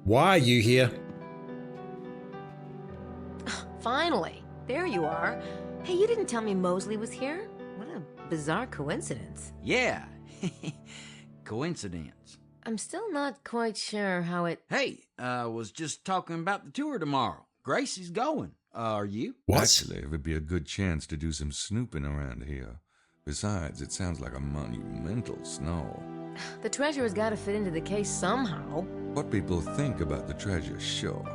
Why are you here? Finally, there you are. Hey, you didn't tell me Mosley was here? What a bizarre coincidence. Yeah. Coincidence. I'm still not quite sure how it... Hey, I was just talking about the tour tomorrow. Gracie's going. Are you? What? Actually, it would be a good chance to do some snooping around here. Besides, it sounds like a monumental snore. The treasure's got to fit into the case somehow. What people think about the treasure, sure.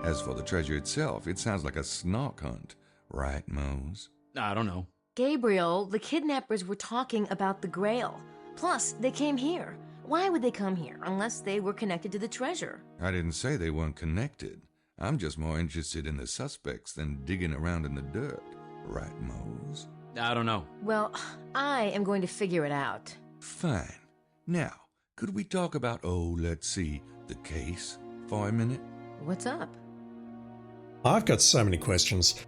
As for the treasure itself, it sounds like a snark hunt. Right, Mose? I don't know. Gabriel, the kidnappers were talking about the Grail. Plus, they came here. Why would they come here unless they were connected to the treasure? I didn't say they weren't connected. I'm just more interested in the suspects than digging around in the dirt. Right, Mose? I don't know. Well, I am going to figure it out. Fine. Now, could we talk about, let's see, the case for a minute? What's up? I've got so many questions.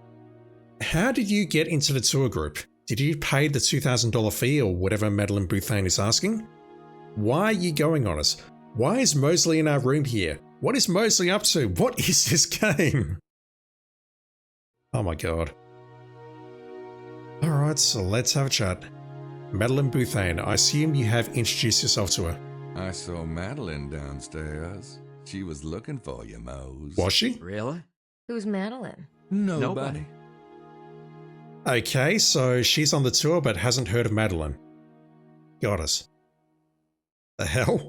How did you get into the tour group? Did you pay the $2,000 fee or whatever Madeline Bouthane is asking? Why are you going on us? Why is Mosley in our room here? What is Mosley up to? What is this game? Oh my god. Alright, so let's have a chat. Madeline Bouthane, I assume you have introduced yourself to her. I saw Madeline downstairs. She was looking for you, Mose. Was she? Really? Who's Madeline? Nobody. Okay, so she's on the tour but hasn't heard of Madeline. Got us. The hell?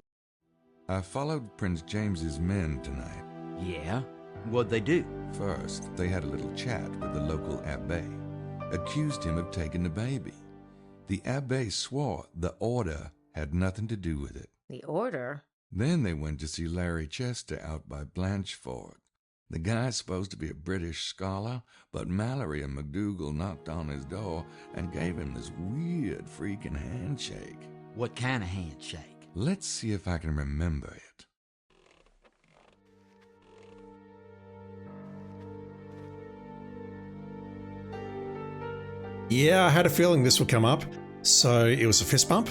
I followed Prince James's men tonight. Yeah? What'd they do? First, they had a little chat with the local abbé. Accused him of taking the baby. The abbé swore the order had nothing to do with it. The order? Then they went to see Larry Chester out by Blanchford. The guy's supposed to be a British scholar, but Mallory and McDougal knocked on his door and gave him this weird freaking handshake. What kind of handshake? Let's see if I can remember it. Yeah, I had a feeling this would come up. So it was a fist bump.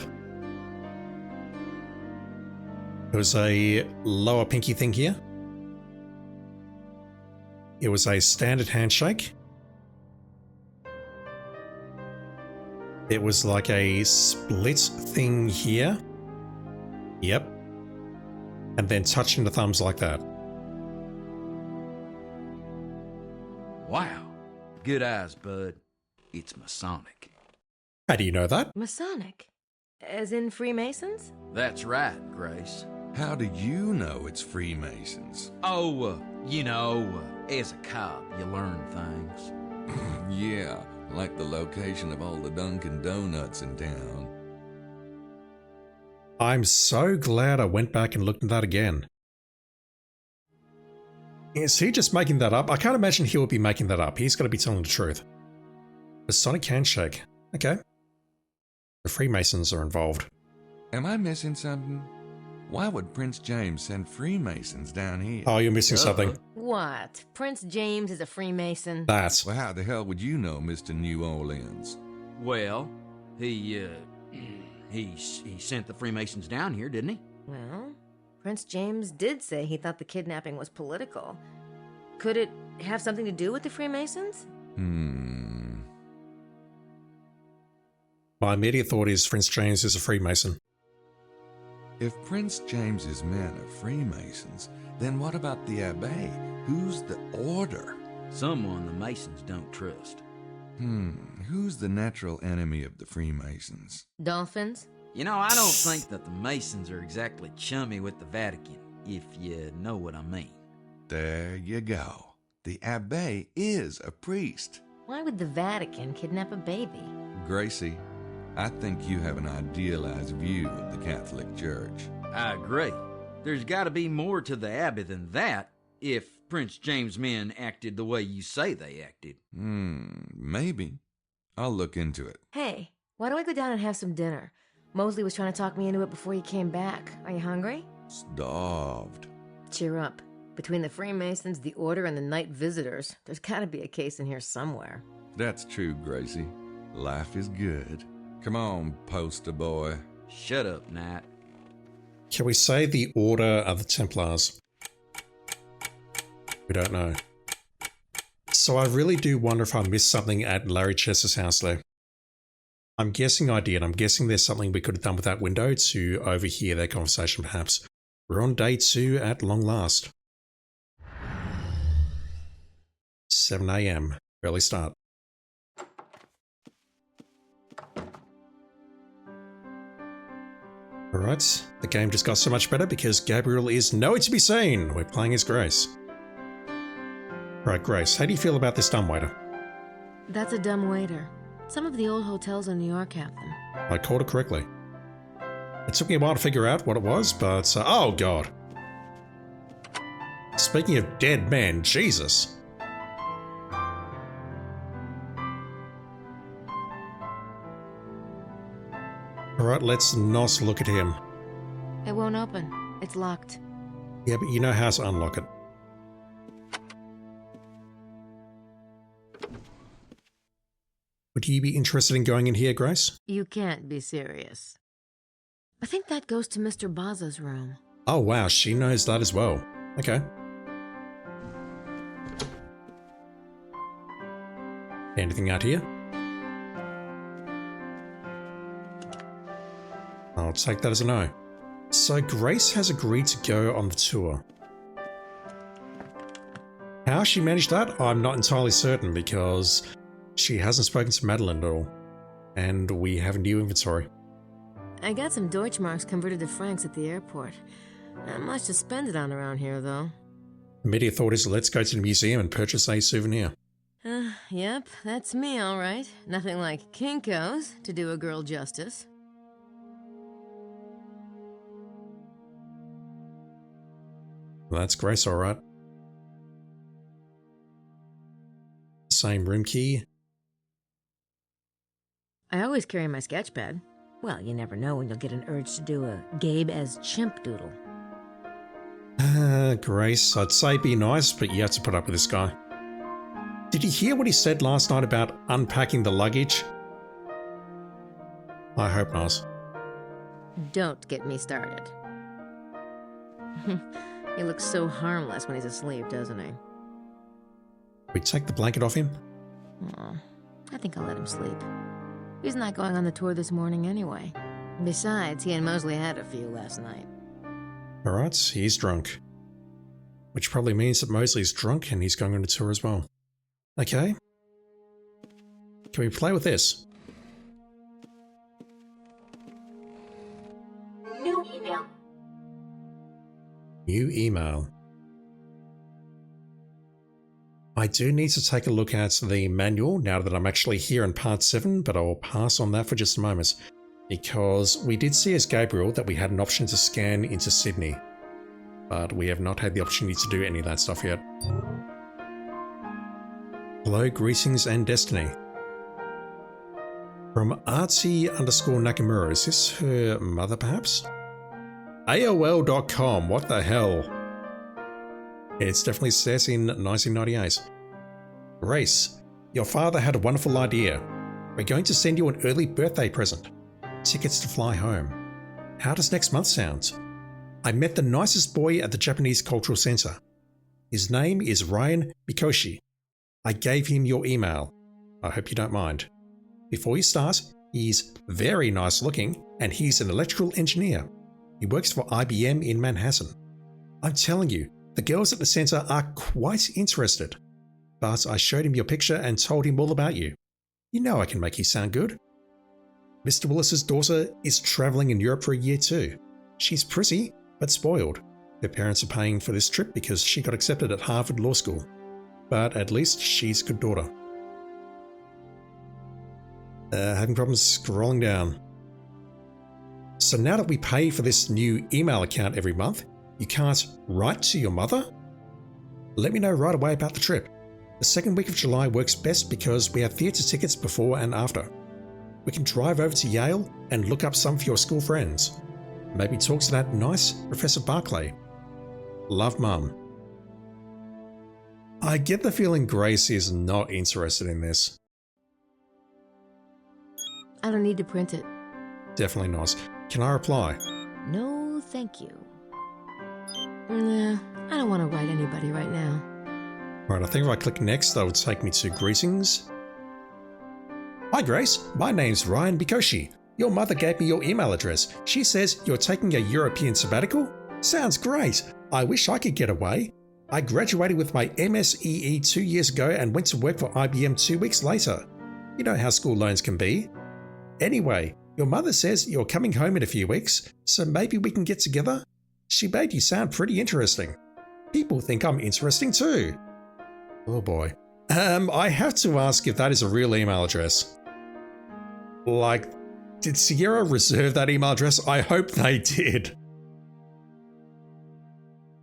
It was a lower pinky thing here. It was a standard handshake. It was like a split thing here. Yep. And then touching the thumbs like that. Wow. Good eyes, bud. It's Masonic. How do you know that? Masonic? As in Freemasons? That's right, Grace. How do you know it's Freemasons? Oh, as a cop, you learn things. Yeah, like the location of all the Dunkin' Donuts in town. I'm so glad I went back and looked at that again. Is he just making that up? I can't imagine he would be making that up. He's got to be telling the truth. Masonic handshake. Okay. The Freemasons are involved. Am I missing something? Why would Prince James send Freemasons down here? Oh, you're missing something. What? Prince James is a Freemason? That's... Well, how the hell would you know, Mr. New Orleans? Well, he sent the Freemasons down here, didn't he? Well, Prince James did say he thought the kidnapping was political. Could it have something to do with the Freemasons? My immediate thought is Prince James is a Freemason. If Prince James's men are Freemasons, then what about the Abbé? Who's the order? Someone the Masons don't trust. Who's the natural enemy of the Freemasons? Dolphins? I don't think that the Masons are exactly chummy with the Vatican, if you know what I mean. There you go. The Abbé is a priest. Why would the Vatican kidnap a baby? Gracie, I think you have an idealized view of the Catholic Church. I agree. There's got to be more to the Abbey than that, if Prince James' men acted the way you say they acted. Maybe. I'll look into it. Hey, why don't we go down and have some dinner? Mosley was trying to talk me into it before he came back. Are you hungry? Starved. Cheer up. Between the Freemasons, the Order, and the Night Visitors, there's gotta be a case in here somewhere. That's true, Gracie. Life is good. Come on, poster boy. Shut up, Knight. Can we say the Order of the Templars? We don't know. So I really do wonder if I missed something at Larry Chester's house there. I'm guessing I did. I'm guessing there's something we could have done with that window to overhear their conversation perhaps. We're on day 2 at long last. 7 AM. Early start. Alright, the game just got so much better because Gabriel is nowhere to be seen. We're playing as Grace. Right, Grace, how do you feel about this dumbwaiter? That's a dumb waiter. Some of the old hotels in New York have them. I called it correctly. It took me a while to figure out what it was, but... oh, God. Speaking of dead men, Jesus. Alright, let's not look at him. It won't open. It's locked. Yeah, but you know how to unlock it. Would you be interested in going in here, Grace? You can't be serious. I think that goes to Mr. Baza's room. Oh wow, she knows that as well. Okay. Anything out here? I'll take that as a no. So Grace has agreed to go on the tour. How she managed that, I'm not entirely certain because she hasn't spoken to Madeline at all. And we have a new inventory. I got some Deutschmarks converted to francs at the airport. Not much to spend it on around here, though. Immediate thought is let's go to the museum and purchase a souvenir. Yep, that's me, all right. Nothing like Kinko's to do a girl justice. Well, that's Grace, all right. Same room key. I always carry my sketch pad. Well, you never know when you'll get an urge to do a Gabe as chimp doodle. Grace, I'd say be nice, but you have to put up with this guy. Did you hear what he said last night about unpacking the luggage? I hope not. Don't get me started. He looks so harmless when he's asleep, doesn't he? We take the blanket off him? Oh, I think I'll let him sleep. He's not going on the tour this morning anyway. Besides, he and Mosley had a few last night. Alright, he's drunk. Which probably means that Mosley's drunk and he's going on a tour as well. Okay. Can we play with this? New email. New email. I do need to take a look at the manual now that I'm actually here in part 7, but I'll pass on that for just a moment. Because we did see as Gabriel that we had an option to scan into Sydney. But we have not had the opportunity to do any of that stuff yet. Hello, greetings and destiny. From Artsy_Nakamura, is this her mother perhaps? AOL.com, what the hell? It's definitely set in 1998. Grace, your father had a wonderful idea. We're going to send you an early birthday present. Tickets to fly home. How does next month sound? I met the nicest boy at the Japanese Cultural Center. His name is Ryan Mikoshi. I gave him your email. I hope you don't mind. Before you start, he's very nice looking and he's an electrical engineer. He works for IBM in Manhattan. I'm telling you, the girls at the center are quite interested. But I showed him your picture and told him all about you. You know I can make you sound good. Mr. Willis's daughter is traveling in Europe for a year too. She's pretty, but spoiled. Her parents are paying for this trip because she got accepted at Harvard Law School. But at least she's a good daughter. Having problems scrolling down. So now that we pay for this new email account every month, you can't write to your mother? Let me know right away about the trip. The second week of July works best because we have theatre tickets before and after. We can drive over to Yale and look up some for your school friends. Maybe talk to that nice Professor Barclay. Love, Mum. I get the feeling Grace is not interested in this. I don't need to print it. Definitely not. Can I reply? No, thank you. Nah, I don't want to write anybody right now. Right, I think if I click next, that would take me to greetings. Hi Grace, my name's Ryan Bikoshi. Your mother gave me your email address. She says you're taking a European sabbatical? Sounds great. I wish I could get away. I graduated with my MSEE 2 years ago and went to work for IBM 2 weeks later. You know how school loans can be. Anyway, your mother says you're coming home in a few weeks, so maybe we can get together? She made you sound pretty interesting. People think I'm interesting too. Oh boy. I have to ask if that is a real email address. Like, did Sierra reserve that email address? I hope they did.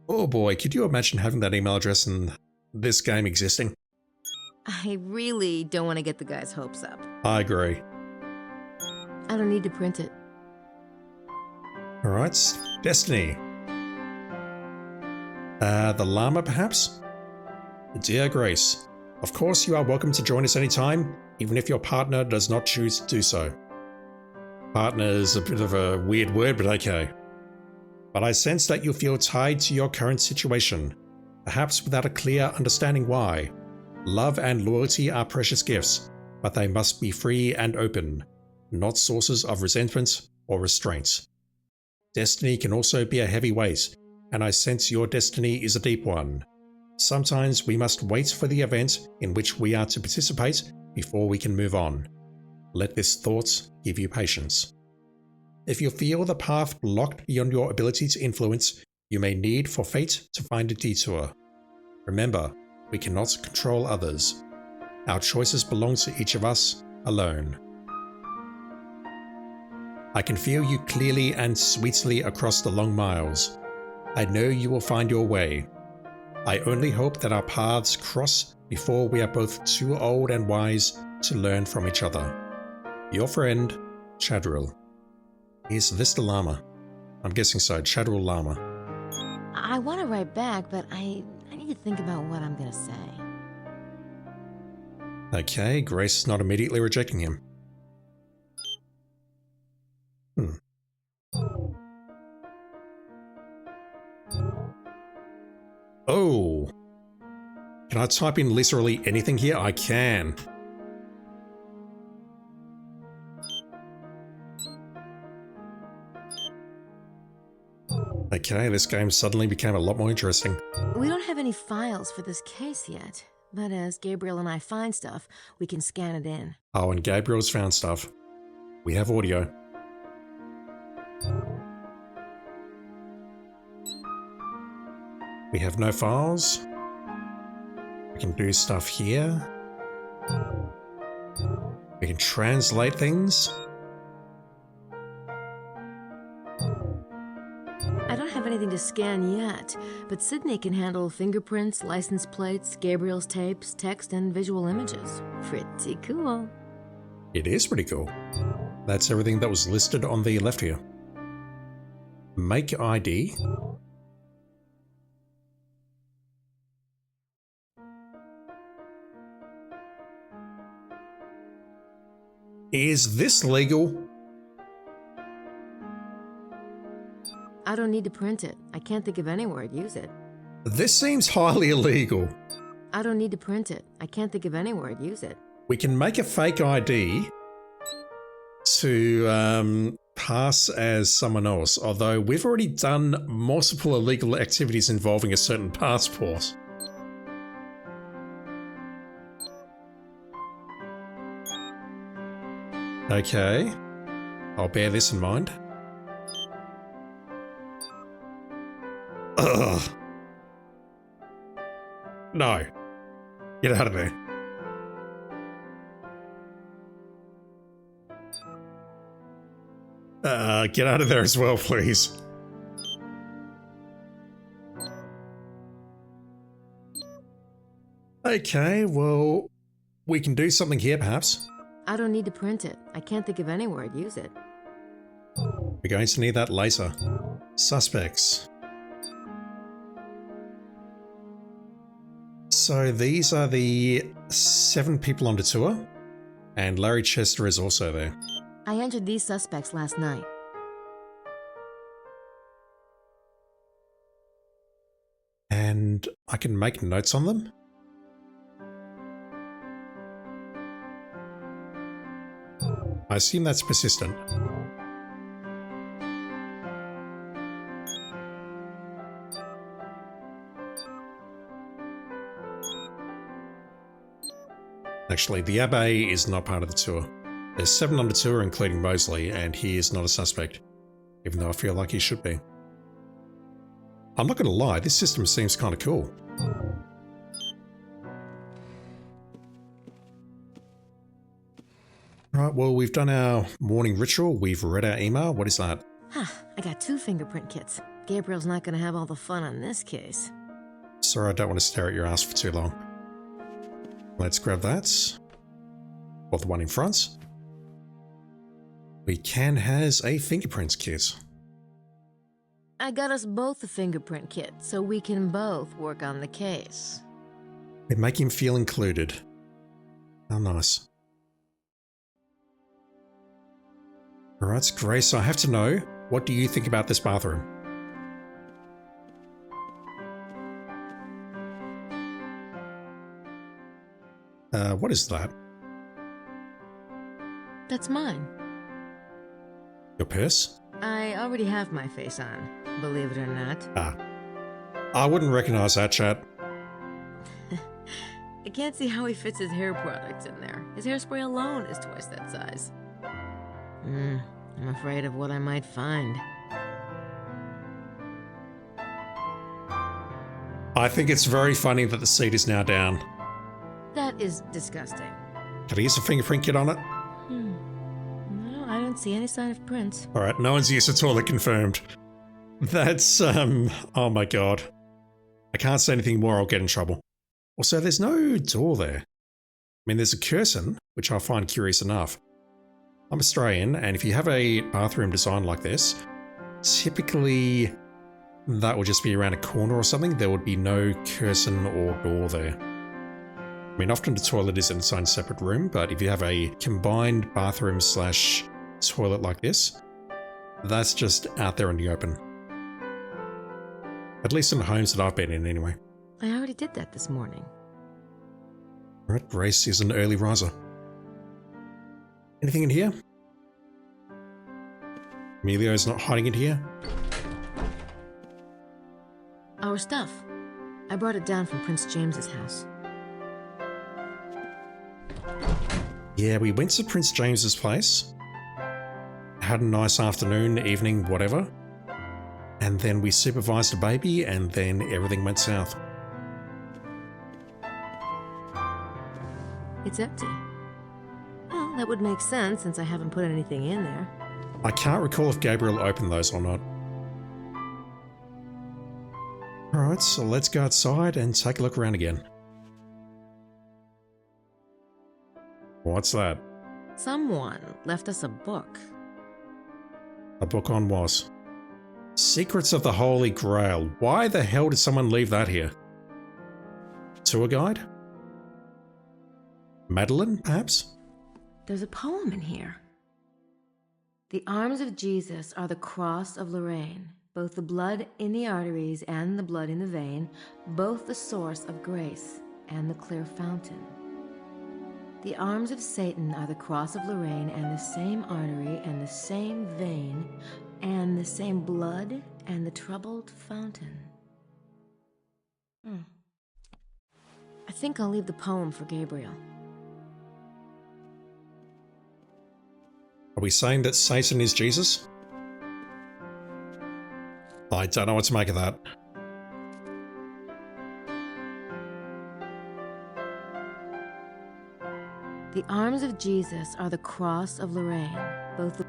Oh boy, could you imagine having that email address and this game existing? I really don't want to get the guy's hopes up. I agree. I don't need to print it. Alright, Destiny. The llama perhaps? Dear Grace, of course you are welcome to join us anytime, even if your partner does not choose to do so. Partner is a bit of a weird word, but okay. But I sense that you feel tied to your current situation, perhaps without a clear understanding why. Love and loyalty are precious gifts, but they must be free and open, not sources of resentment or restraint. Destiny can also be a heavy weight, and I sense your destiny is a deep one. Sometimes we must wait for the event in which we are to participate before we can move on. Let this thought give you patience. If you feel the path blocked beyond your ability to influence, you may need for fate to find a detour. Remember, we cannot control others. Our choices belong to each of us alone. I can feel you clearly and sweetly across the long miles. I know you will find your way. I only hope that our paths cross before we are both too old and wise to learn from each other. Your friend, Chadrill. Is this the llama? I'm guessing so, Chadrill Llama. I want to write back, but I need to think about what I'm going to say. Okay, Grace is not immediately rejecting him. Oh. Can I type in literally anything here? I can. Okay, this game suddenly became a lot more interesting. We don't have any files for this case yet, but as Gabriel and I find stuff, we can scan it in. Oh, and Gabriel's found stuff. We have audio. We have no files. We can do stuff here. We can translate things. I don't have anything to scan yet, but SIDNEY can handle fingerprints, license plates, Gabriel's tapes, text, and visual images. Pretty cool. It is pretty cool. That's everything that was listed on the left here. Make ID. Is this legal? I don't need to print it. I can't think of anywhere to use it. This seems highly illegal. I don't need to print it. I can't think of anywhere to use it. We can make a fake ID to pass as someone else, although we've already done multiple illegal activities involving a certain passport. Okay, I'll bear this in mind. Ugh. No. Get out of there. Get out of there as well, please. Okay, well, we can do something here, perhaps. I don't need to print it. I can't think of anywhere to use it. We're going to need that later. Suspects. So these are the 7 people on the tour, and Larry Chester is also there. I entered these suspects last night. And I can make notes on them? I assume that's persistent. Actually, the Abbé is not part of the tour. There's 7 on the tour, including Mosley, and he is not a suspect, even though I feel like he should be. I'm not going to lie, this system seems kind of cool. Right, well, we've done our morning ritual. We've read our email. What is that? I got 2 fingerprint kits. Gabriel's not gonna have all the fun on this case. Sorry, I don't want to stare at your ass for too long. Let's grab that. Or the one in front. We can has a fingerprints kit. I got us both a fingerprint kit, so we can both work on the case. They make him feel included. How nice. Alright, Grace, I have to know, what do you think about this bathroom? What is that? That's mine. Your purse? I already have my face on, believe it or not. Ah. I wouldn't recognize that, chat. I can't see how he fits his hair products in there. His hairspray alone is twice that size. I'm afraid of what I might find. I think it's very funny that the seat is now down. That is disgusting. Can I use a fingerprint kit on it? No, I don't see any sign of prints. Alright, no one's used the toilet confirmed. That's, oh my god. I can't say anything more, I'll get in trouble. Also, there's no door there. I mean, there's a curtain, which I find curious enough. I'm Australian, and if you have a bathroom design like this, typically that will just be around a corner or something. There would be no curtain or door there. I mean, often the toilet is in its own separate room, but if you have a combined bathroom slash toilet like this, that's just out there in the open. At least in the homes that I've been in anyway. I already did that this morning. Right, Grace is an early riser. Anything in here? Emilio's not hiding in here? Our stuff. I brought it down from Prince James's house. Yeah, we went to Prince James's place. Had a nice afternoon, evening, whatever. And then we supervised a baby, and then everything went south. It's empty. Well, that would make sense since I haven't put anything in there. I can't recall if Gabriel opened those or not. Alright, so let's go outside and take a look around again. What's that? Someone left us a book. A book on what? Secrets of the Holy Grail. Why the hell did someone leave that here? Tour guide? Madeline, perhaps? There's a poem in here. The arms of Jesus are the cross of Lorraine, both the blood in the arteries and the blood in the vein, both the source of grace and the clear fountain. The arms of Satan are the cross of Lorraine and the same artery and the same vein and the same blood and the troubled fountain. I think I'll leave the poem for Gabriel. Are we saying that Satan is Jesus? I don't know what to make of that. The arms of Jesus are the cross of Lorraine, both the...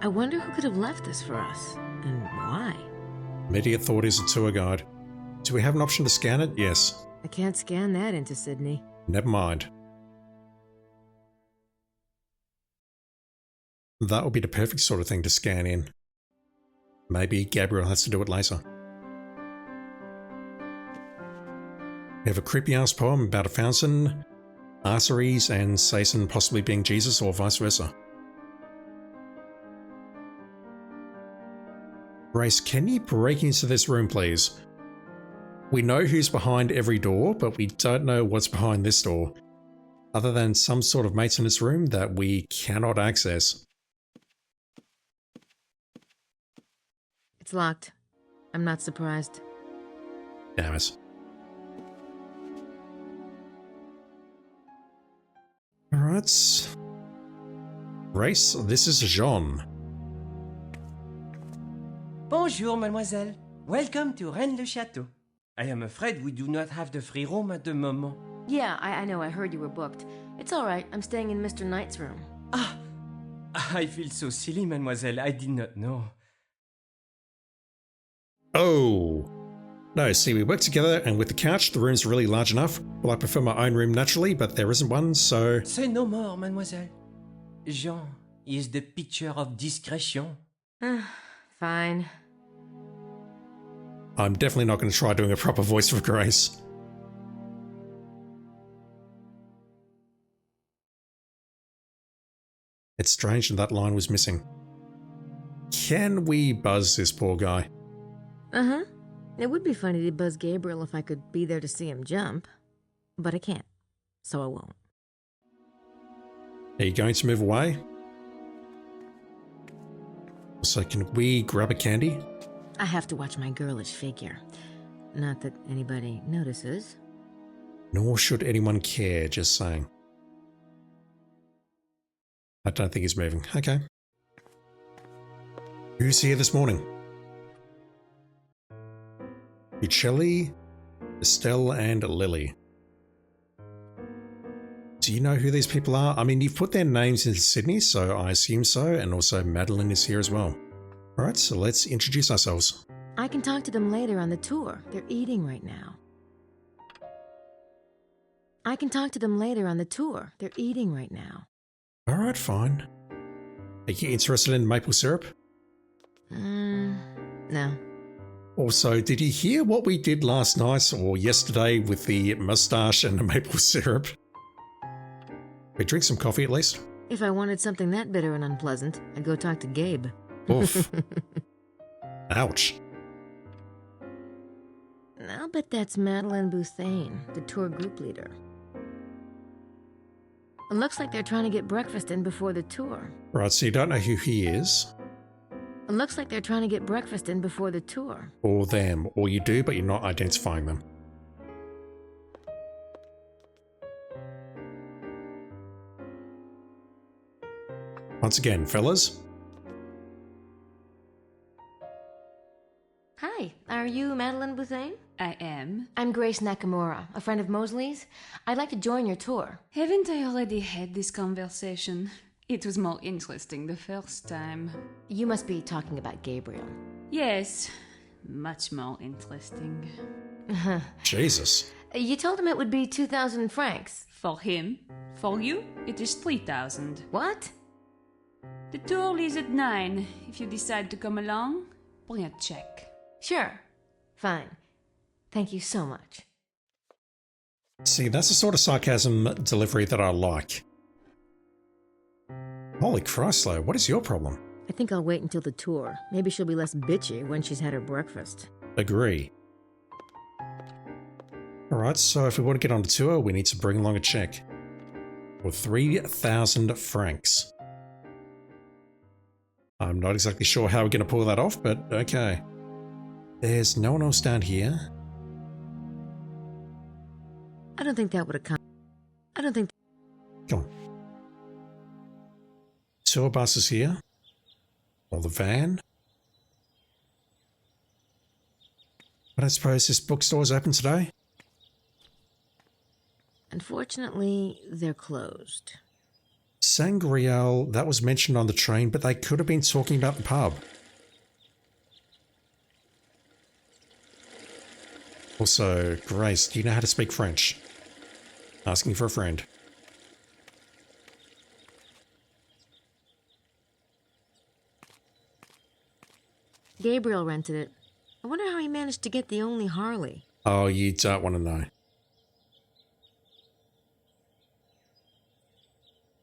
I wonder who could have left this for us, and why? Immediate thought is a tour guide. Do we have an option to scan it? Yes. I can't scan that into Sydney. Never mind. That would be the perfect sort of thing to scan in. Maybe Gabriel has to do it later. We have a creepy-ass poem about a fountain, arteries, and Satan possibly being Jesus or vice versa. Grace, can you break into this room, please? We know who's behind every door, but we don't know what's behind this door, other than some sort of maintenance room that we cannot access. It's locked. I'm not surprised. Damn it. Alright. Grace, this is Jean. Bonjour, mademoiselle. Welcome to Rennes-le-Château. I am afraid we do not have the free room at the moment. Yeah, I know. I heard you were booked. It's all right. I'm staying in Mr. Knight's room. Ah! I feel so silly, mademoiselle. I did not know. Oh. No, see, we work together, and with the couch, the room's really large enough. Well, I prefer my own room naturally, but there isn't one, so... Say no more, mademoiselle. Jean is the picture of discretion. Fine. I'm definitely not going to try doing a proper voice for Grace. It's strange that line was missing. Can we buzz this poor guy? Uh-huh. It would be funny to buzz Gabriel if I could be there to see him jump. But I can't, so I won't. Are you going to move away? So can we grab a candy? I have to watch my girlish figure. Not that anybody notices. Nor should anyone care, just saying. I don't think he's moving. Okay. Who's here this morning? Uccelli, Estelle, and Lily. Do you know who these people are? I mean, you've put their names into Sydney, so I assume so, and also Madeline is here as well. Alright, so let's introduce ourselves. I can talk to them later on the tour. They're eating right now. I can talk to them later on the tour. They're eating right now. Alright, fine. Are you interested in maple syrup? No. Also, did you hear what we did last night or yesterday with the mustache and the maple syrup? We drink some coffee at least? If I wanted something that bitter and unpleasant, I'd go talk to Gabe. Oof. Ouch. I'll bet that's Madeline Bouthane, the tour group leader. It looks like they're trying to get breakfast in before the tour. Right, so you don't know who he is? It looks like they're trying to get breakfast in before the tour. Or them. Or you do, but you're not identifying them. Once again, fellas. Hi, are you Madeline Bouthane? I am. I'm Grace Nakamura, a friend of Mosley's. I'd like to join your tour. Haven't I already had this conversation? It was more interesting the first time. You must be talking about Gabriel. Yes, much more interesting. Jesus. You told him it would be 2,000 francs. For him. For you, it is 3,000. What? The tour leaves at 9. If you decide to come along, bring a check. Sure. Fine. Thank you so much. See, that's the sort of sarcasm delivery that I like. Holy Christ, though, what is your problem? I think I'll wait until the tour. Maybe she'll be less bitchy when she's had her breakfast. Agree. Alright, so if we want to get on the tour, we need to bring along a check. For 3,000 francs. I'm not exactly sure how we're going to pull that off, but okay. There's no one else down here. I don't think that would have come. I don't think. Come on. Tour bus is here. Or the van. But I suppose this bookstore is open today? Unfortunately, they're closed. Sangreal, that was mentioned on the train, but they could have been talking about the pub. Also, Grace, do you know how to speak French? Asking for a friend. Gabriel rented it. I wonder how he managed to get the only Harley. Oh, you don't want to know.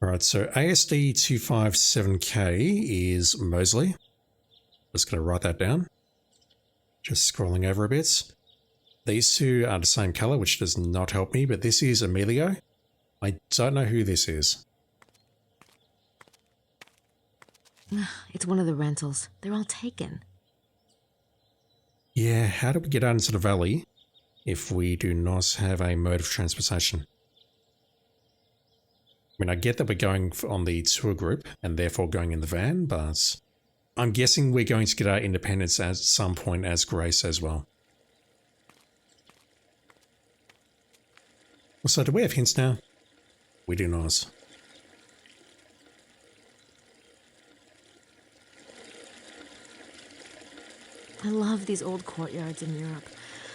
Alright, so ASD 257K is Mosley. Just going to write that down. Just scrolling over a bit. These two are the same colour, which does not help me, but this is Emilio. I don't know who this is. It's one of the rentals. They're all taken. Yeah, how do we get out into the valley if we do not have a mode of transportation? I mean, I get that we're going on the tour group and therefore going in the van, but I'm guessing we're going to get our independence at some point as Grace as well. So do we have hints now? We do not. I love these old courtyards in Europe.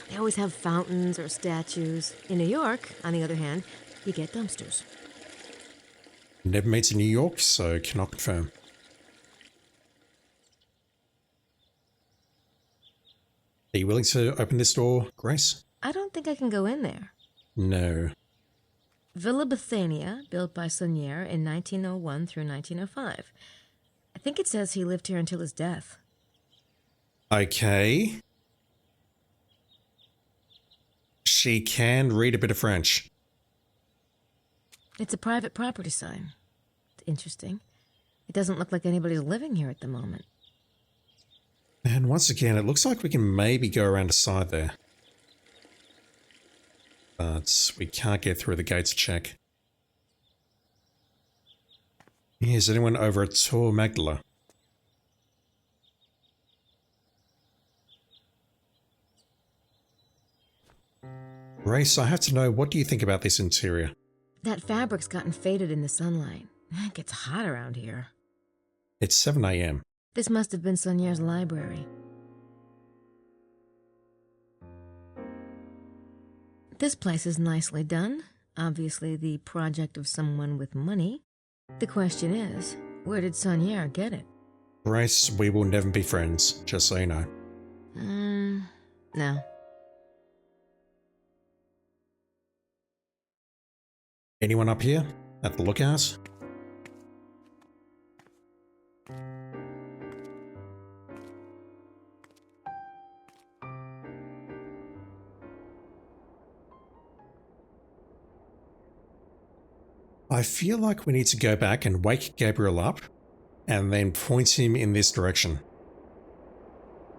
They always have fountains or statues. In New York, on the other hand, you get dumpsters. Never been to New York, so cannot confirm. Are you willing to open this door, Grace? I don't think I can go in there. No. Villa Bethania, built by Schattenjäger in 1901 through 1905. I think it says he lived here until his death. Okay. She can read a bit of French. It's a private property sign. It's interesting. It doesn't look like anybody's living here at the moment. And once again, it looks like we can maybe go around the side there. But we can't get through the gate to check. Is anyone over at Tor Magdala? Grace, I have to know, what do you think about this interior? That fabric's gotten faded in the sunlight. It gets hot around here. It's 7 a.m. This must have been Schattenjäger's library. This place is nicely done. Obviously the project of someone with money. The question is, where did Schattenjäger get it? Grace, we will never be friends, just so you know. No. Anyone up here? At the lookout? I feel like we need to go back and wake Gabriel up and then point him in this direction.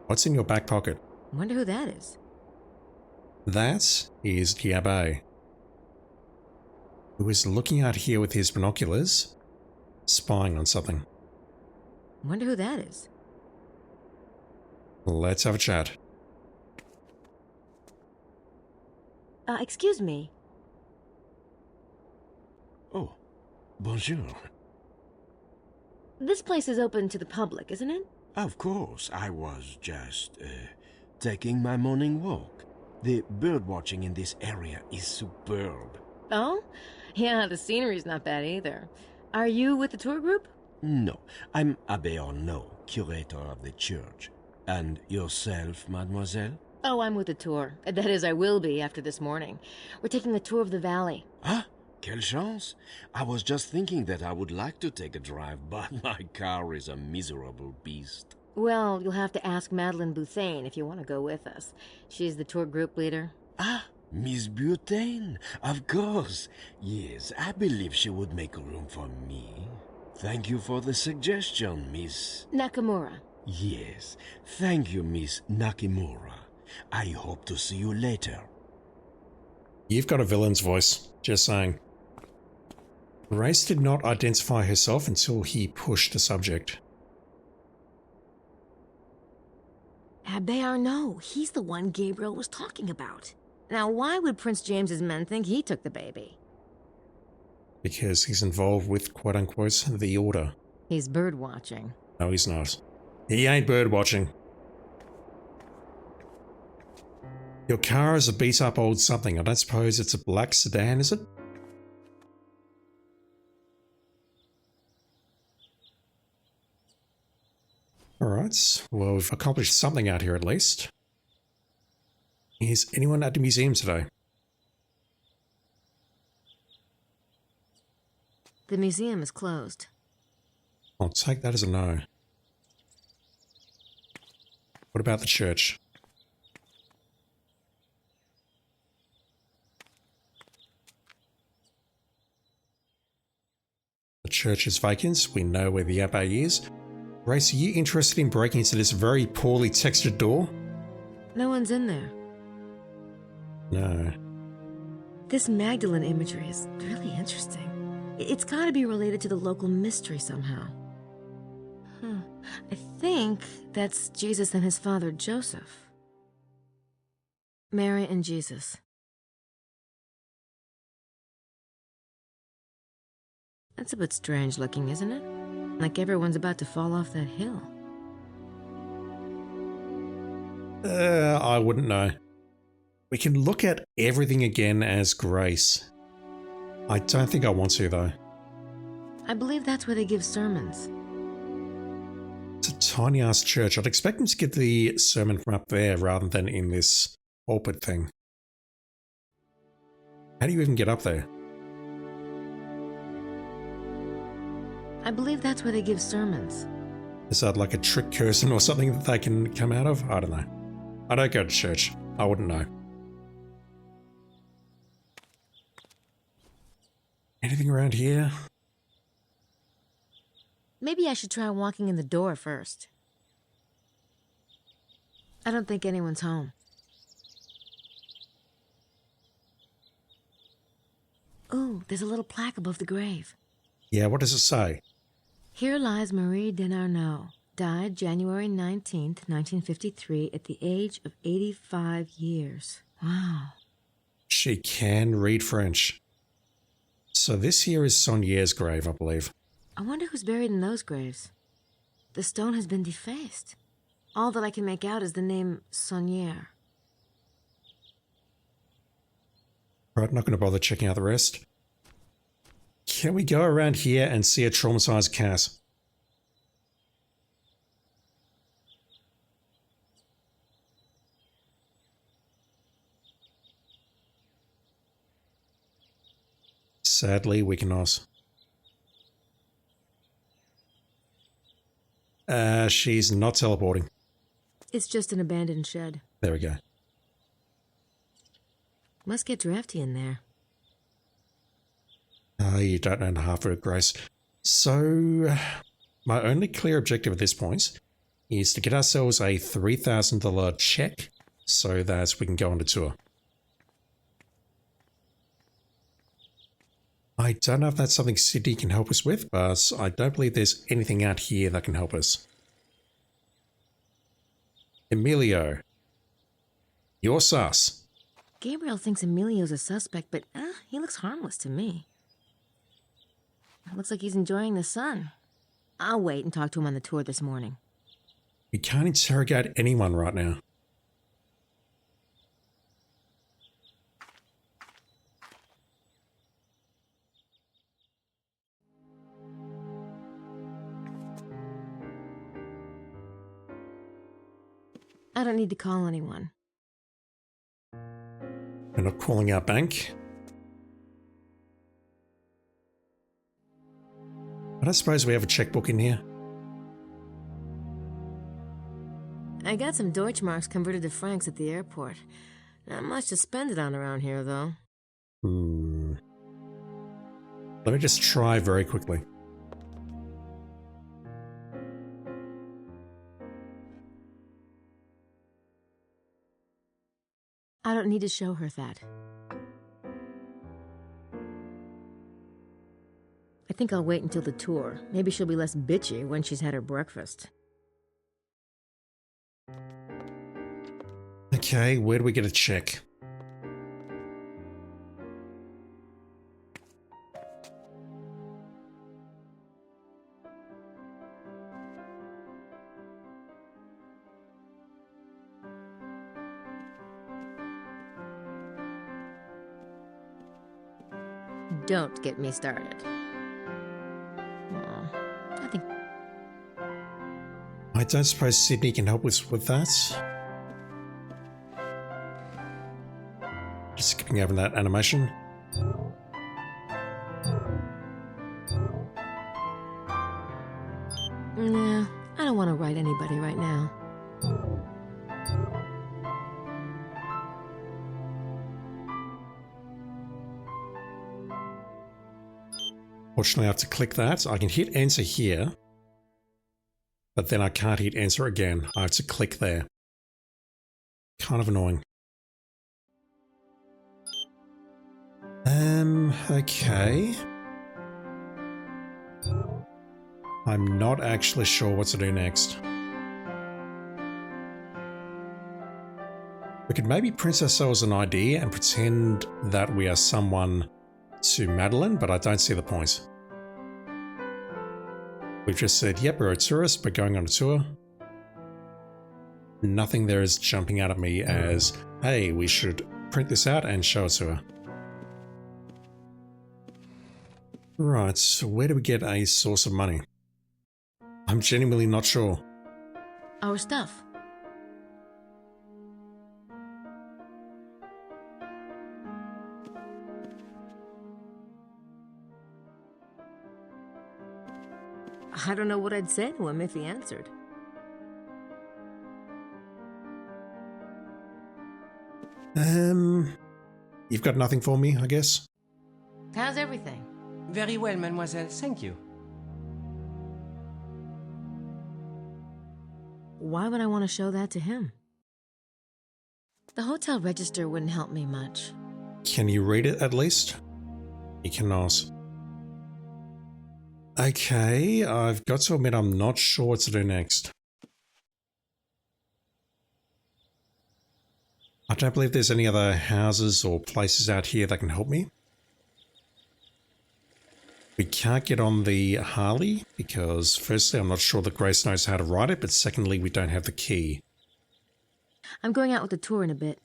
What's in your back pocket? Wonder who that is. That is the Abbe, who is looking out here with his binoculars, spying on something. Wonder who that is. Let's have a chat. Excuse me. Oh, bonjour. This place is open to the public, isn't it? Of course, I was just, taking my morning walk. The bird watching in this area is superb. Oh? Yeah, the scenery's not bad either. Are you with the tour group? No, I'm Abbé Arnaud, curator of the church. And yourself, mademoiselle? Oh, I'm with the tour. That is, I will be after this morning. We're taking a tour of the valley. Ah, quelle chance! I was just thinking that I would like to take a drive, but my car is a miserable beast. Well, you'll have to ask Madeleine Bouthane if you want to go with us. She's the tour group leader. Ah, Miss Butane, of course. Yes, I believe she would make room for me. Thank you for the suggestion, Miss... Nakamura. Yes, thank you, Miss Nakimura. I hope to see you later. You've got a villain's voice, just saying. Grace did not identify herself until he pushed the subject. Abbé Arnaud, he's the one Gabriel was talking about. Now, why would Prince James's men think he took the baby? Because he's involved with quote-unquote the Order. He's bird watching. No, he's not. He ain't bird watching. Your car is a beat-up old something. I don't suppose it's a black sedan, is it? Alright, well, we've accomplished something out here at least. Is anyone at the museum today? The museum is closed. I'll take that as a no. What about the church? church is vacant. We know where the abbey is. Grace, are you interested in breaking into this very poorly textured door? No one's in there. No. This Magdalene imagery is really interesting. It's gotta be related to the local mystery somehow. I think that's Jesus and his father Joseph. Mary and Jesus. That's a bit strange looking, isn't it? Like everyone's about to fall off that hill. I wouldn't know. We can look at everything again as Grace. I don't think I want to, though. I believe that's where they give sermons. It's a tiny-ass church. I'd expect them to get the sermon from up there rather than in this pulpit thing. How do you even get up there? I believe that's where they give sermons. Is that like a trick curtain or something that they can come out of? I don't know. I don't go to church. I wouldn't know. Anything around here? Maybe I should try walking in the door first. I don't think anyone's home. Oh, there's a little plaque above the grave. Yeah, what does it say? Here lies Marie Denarnaud, died January 19th, 1953, at the age of 85 years. Wow. She can read French. So this here is Sonier's grave, I believe. I wonder who's buried in those graves. The stone has been defaced. All that I can make out is the name Sonier. Right, not going to bother checking out the rest. Can we go around here and see a traumatized Cass? Sadly, we cannot. She's not teleporting. It's just an abandoned shed. There we go. Must get drafty in there. You don't know half of it, Grace. So, my only clear objective at this point is to get ourselves a $3,000 check so that we can go on the tour. I don't know if that's something Sydney can help us with, but I don't believe there's anything out here that can help us. Emilio. You're sus. Gabriel thinks Emilio's a suspect, but he looks harmless to me. Looks like he's enjoying the sun. I'll wait and talk to him on the tour this morning. We can't interrogate anyone right now. I don't need to call anyone. We're not calling our bank. I don't suppose we have a checkbook in here. I got some Deutschmarks converted to francs at the airport. Not much to spend it on around here, though. Let me just try very quickly. I don't need to show her that. I think I'll wait until the tour. Maybe she'll be less bitchy when she's had her breakfast. Okay, where do we get a check? Don't get me started. I think... I don't suppose Sydney can help us with that. Just skipping over that animation. Nah, I don't want to write anybody right now. Fortunately, I have to click that. I can hit enter here, but then I can't hit enter again. I have to click there. Kind of annoying. Okay. I'm not actually sure what to do next. We could maybe print ourselves an ID and pretend that we are someone to Madeline, but I don't see the point. We've just said, yep, we're a tourist, but going on a tour. Nothing there is jumping out at me as, hey, we should print this out and show it to her. Right, so where do we get a source of money? I'm genuinely not sure. Our stuff. I don't know what I'd say to him if he answered. You've got nothing for me, I guess? How's everything? Very well, mademoiselle, thank you. Why would I want to show that to him? The hotel register wouldn't help me much. Can you read it at least? You cannot. Okay, I've got to admit I'm not sure what to do next. I don't believe there's any other houses or places out here that can help me. We can't get on the Harley because firstly I'm not sure that Grace knows how to ride it, but secondly we don't have the key. I'm going out with the tour in a bit.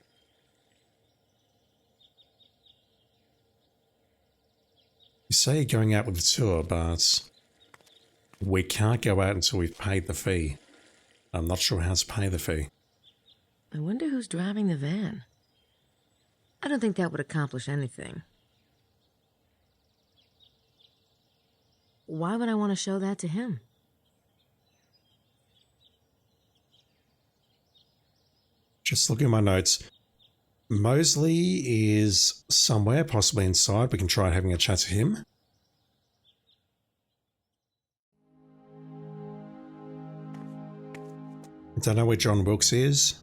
You say you're going out with the tour, but we can't go out until we've paid the fee. I'm not sure how to pay the fee. I wonder who's driving the van. I don't think that would accomplish anything. Why would I want to show that to him? Just looking at my notes. Mosley is somewhere, possibly inside. We can try having a chat to him. I don't know where John Wilkes is.